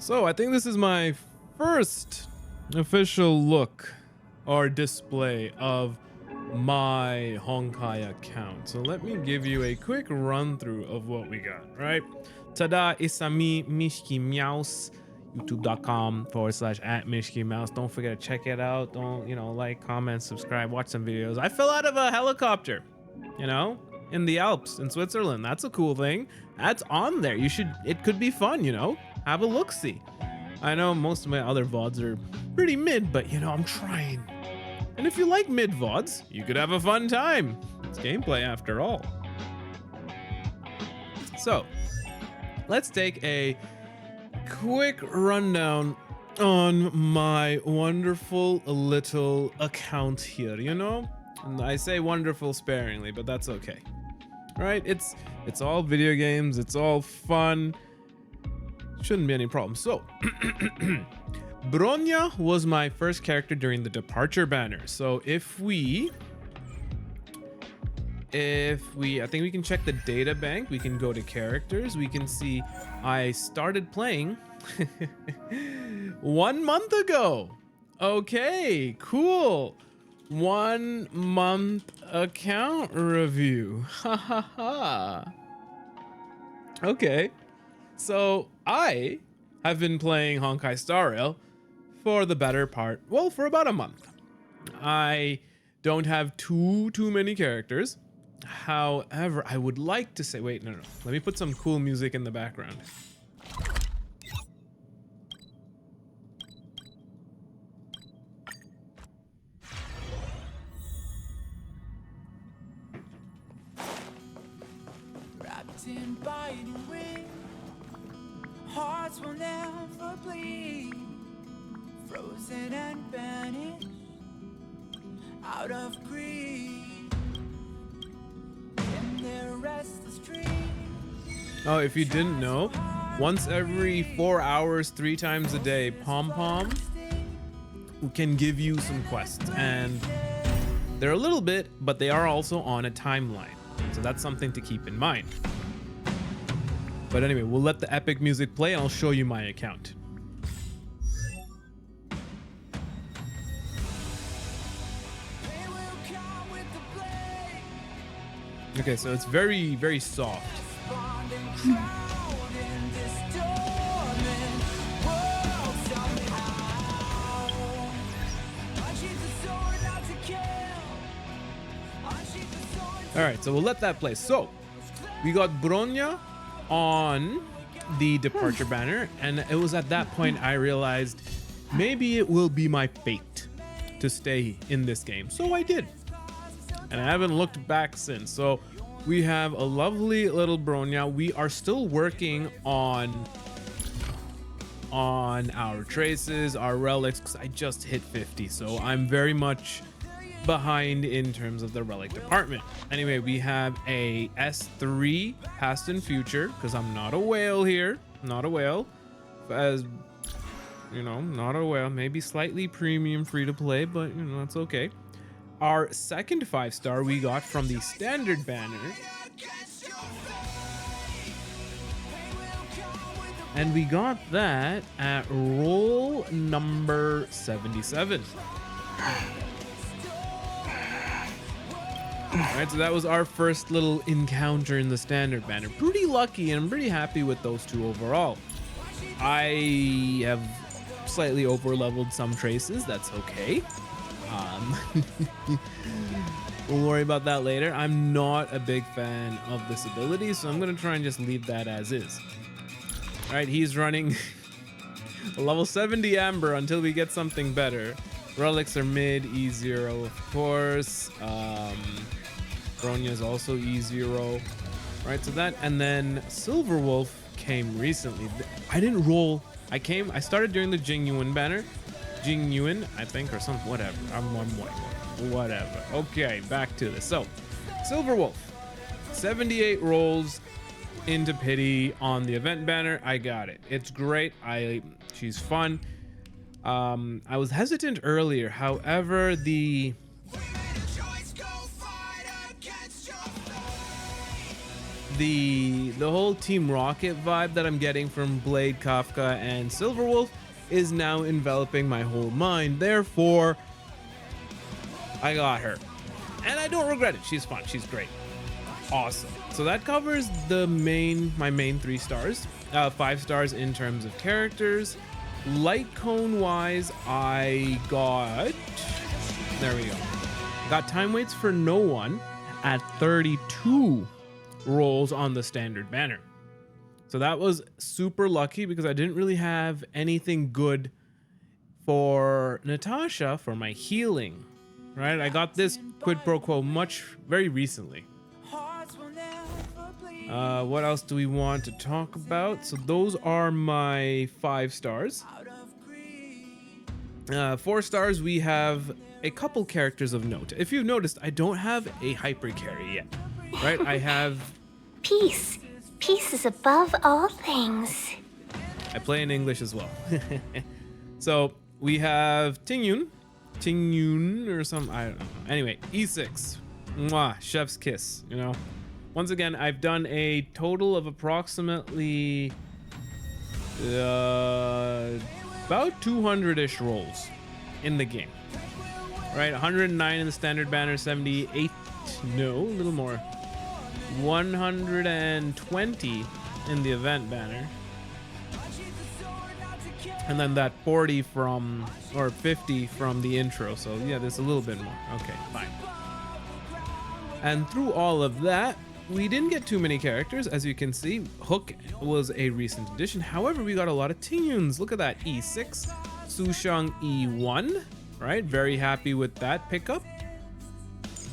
So I think this is my first official look or display of my Honkai account. So let me give you a quick run through of what we got, right? Tada, Isami Mishki Mouse, youtube.com/@Mishki Mouse. Don't forget to check it out. Don't, like, comment, subscribe, watch some videos. I fell out of a helicopter, in the Alps in Switzerland. That's a cool thing. That's on there. It could be fun, have a look-see. I know most of my other VODs are pretty mid, but I'm trying. And if you like mid VODs, you could have a fun time. It's gameplay after all. So, let's take a quick rundown on my wonderful little account here, And I say wonderful sparingly, but that's okay. Right? It's all video games, it's all fun. Shouldn't be any problem. So, Bronya was my first character during the departure banner. So I think we can check the data bank. We can go to characters. We can see I started playing 1 month ago. Okay, cool. 1 month account review. Ha ha ha. Okay. So I have been playing Honkai Star Rail for the better part, for about a month. I don't have too many characters. However, I would like to say, wait, no. Let me put some cool music in the background. Wrapped in biting wind, hearts will never bleed, frozen and banished out of greed in their restless dreams. Oh, if you didn't know, once every 4 hours, 3 times a day, Pom Pom can give you some quests, and they're a little bit, but they are also on a timeline. So that's something to keep in mind. But anyway, we'll let the epic music play and I'll show you my account. Okay, so it's very, very soft. All right, so we'll let that play. So we got Bronya on the departure banner, and it was at that point I realized maybe it will be my fate to stay in this game. So I did, and I haven't looked back since. So we have a lovely little Bronya. We are still working on our traces, our relics, because I just hit 50, so I'm very much behind in terms of the relic department. Anyway, we have a S3 past and future, because I'm not a whale here. Not a whale. As not a whale. Maybe slightly premium free to play, but that's okay. Our second 5-star we got from the standard banner, and we got that at roll number 77. Alright, so that was our first little encounter in the standard banner. Pretty lucky, and I'm pretty happy with those two overall. I have slightly over leveled some traces, that's okay. We'll worry about that later. I'm not a big fan of this ability, so I'm gonna try and just leave that as is. Alright, he's running a level 70 Amber until we get something better. Relics are mid, E0 of course. Bronya is also E0. Right, so that, and then Silver Wolf came recently. I didn't roll. I started during the Jingyuan banner. Jingyuan, I think, or something, whatever. Whatever. Okay, back to this. So, Silver Wolf, 78 rolls into pity on the event banner. I got it. It's great. She's fun. I was hesitant earlier. However, the the whole Team Rocket vibe that I'm getting from Blade, Kafka, and Silverwolf is now enveloping my whole mind. Therefore, I got her. And I don't regret it. She's fun. She's great. Awesome. So that covers my main 3 stars. 5 stars in terms of characters. Light cone wise, I got... There we go. Got time waits for no one at 32 rolls on the standard banner. So that was super lucky because I didn't really have anything good for Natasha for my healing, right? I got this quid pro quo very recently. What else do we want to talk about? So those are my 5 stars. 4 stars, we have a couple characters of note. If you've noticed, I don't have a hyper carry yet, right? I have... Peace. Peace is above all things. I play in English as well. So we have Tingyun or something, I don't know. Anyway, E6. Mwah, chef's kiss, you know? Once again, I've done a total of approximately about 200-ish rolls in the game. Right, 109 in the standard banner, 78, no, a little more. 120 in the event banner. And then that 40 or 50 from the intro. So yeah, there's a little bit more. Okay, fine. And through all of that, we didn't get too many characters. As you can see, Hook was a recent addition. However, we got a lot of Tingyuns. Look at that, E6, Sushang E1, right? Very happy with that pickup.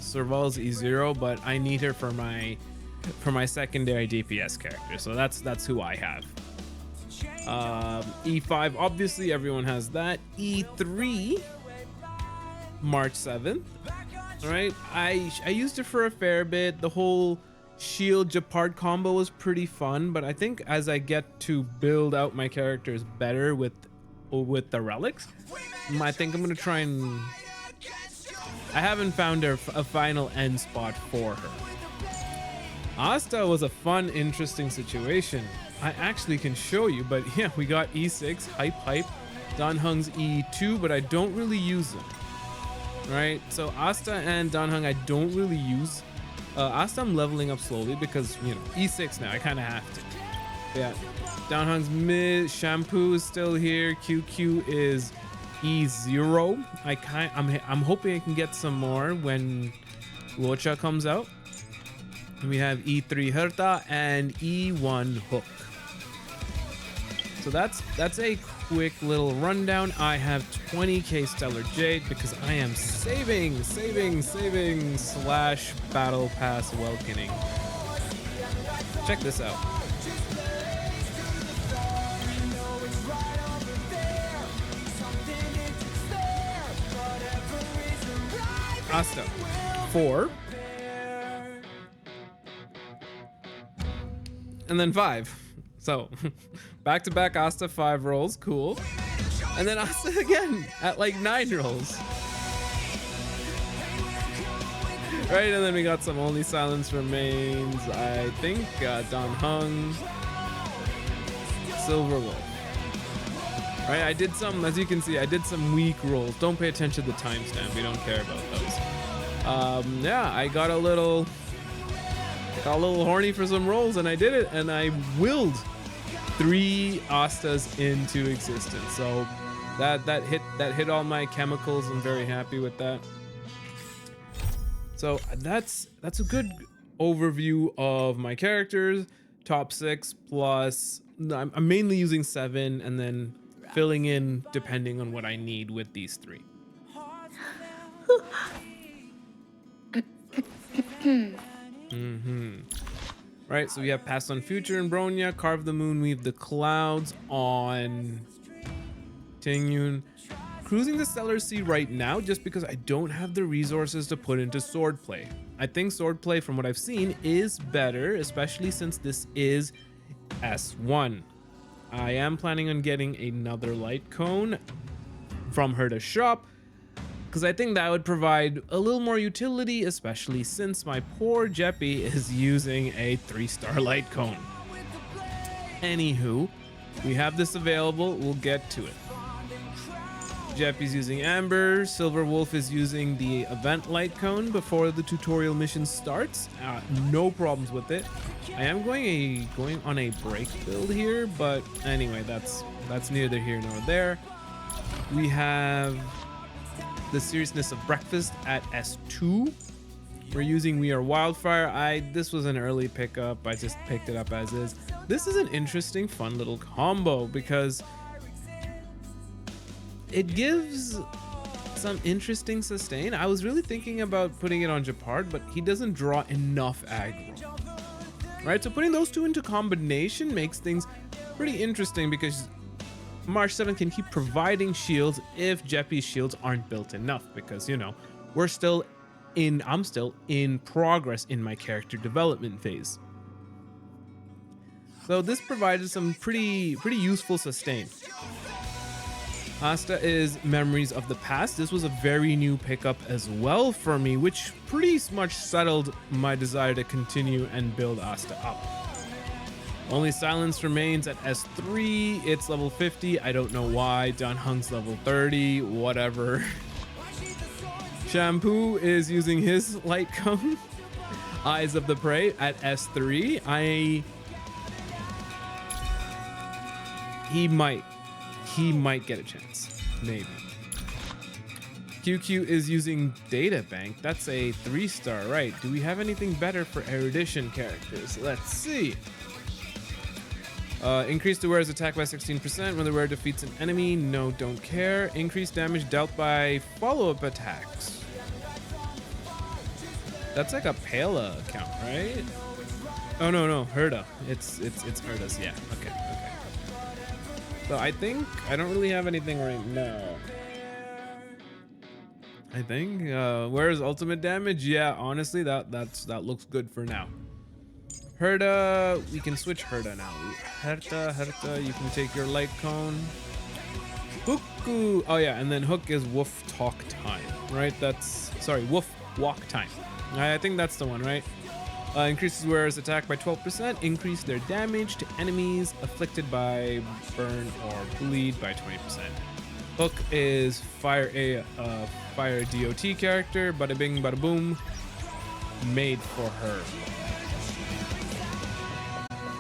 Serval's E0, but I need her for my secondary DPS character. So that's who I have. E5, obviously everyone has that. E3, March 7th. Right, I used it for a fair bit. The whole shield Japard combo was pretty fun, but I think as I get to build out my characters better with the relics, I think I'm gonna try and... I haven't found a final end spot for her. Asta was a fun, interesting situation. I actually can show you, but yeah, we got E6, hype, Danhung's E2, but I don't really use them. Right, so Asta and Danhung I don't really use. Asta I'm leveling up slowly because, you know, E6 now, I kind of have to. Yeah, Danhung's mid shampoo is still here. QQ is E0. I'm hoping I can get some more when Luocha comes out. And we have E3 Herta and E1 Hook. So that's a quick little rundown. I have 20k Stellar Jade because I am saving / Battle Pass Welkening. Check this out. Asta 4 and then 5. So back to back Asta 5 rolls, cool. And then Asta again at like 9 rolls. Right, and then we got some Only Silence Remains, I think, Danhung, Silverwolf. Right, I did some, as you can see, I did some weak rolls. Don't pay attention to the timestamp, we don't care about those. Yeah, I got a little horny for some rolls and I did it, and I willed 3 Astas into existence. So that hit all my chemicals. I'm very happy with that. So that's a good overview of my characters. Top 6 plus I'm mainly using 7 and then filling in depending on what I need with these 3. Right, so we have Pass on Future in Bronya, Carve the Moon, Weave the Clouds on Tingyun. Cruising the Stellar Sea right now just because I don't have the resources to put into swordplay. I think swordplay, from what I've seen, is better, especially since this is S1. I am planning on getting another light cone from her to shop. because I think that would provide a little more utility, especially since my poor Jeppy is using a 3-star light cone. Anywho, we have this available. We'll get to it. Jeppy's using Amber. Silver Wolf is using the event light cone before the tutorial mission starts. No problems with it. I am going on a break build here, but anyway, that's neither here nor there. We have the Seriousness of Breakfast at S2. We're using We Are Wildfire. This was an early pickup. I just picked it up as is. This is an interesting, fun little combo because it gives some interesting sustain. I was really thinking about putting it on Japard, but he doesn't draw enough aggro. Right, so putting those two into combination makes things pretty interesting because March 7 can keep providing shields if Jeppy's shields aren't built enough, because, you know, I'm still in progress in my character development phase. So this provided some pretty useful sustain. Asta is Memories of the Past. This was a very new pickup as well for me, which pretty much settled my desire to continue and build Asta up. Only Silence Remains at S3. It's level 50. I don't know why. Dan Hung's level 30. Whatever. Shampoo is using his light cone. Eyes of the Prey at S3. He might get a chance, maybe. QQ is using Data Bank. That's a 3-star, right? Do we have anything better for erudition characters? Let's see. Increase the wearer's attack by 16% when the wearer defeats an enemy. No, don't care. Increase damage dealt by follow-up attacks. That's like a Pela account, right? Oh no, Herda. It's Herda's. Yeah. Okay. So I think I don't really have anything right now. I think where's ultimate damage? Yeah, honestly, that looks good for now. Herda, we can switch Herda now. Herta, you can take your light cone. Hooku. Oh yeah, and then Hook is Woof Talk Time, right? Woof Walk Time. I think that's the one, right? Increases wearer's attack by 12%. Increase their damage to enemies afflicted by burn or bleed by 20%. Hook is Fire DOT character. Bada bing, bada boom. Made for her.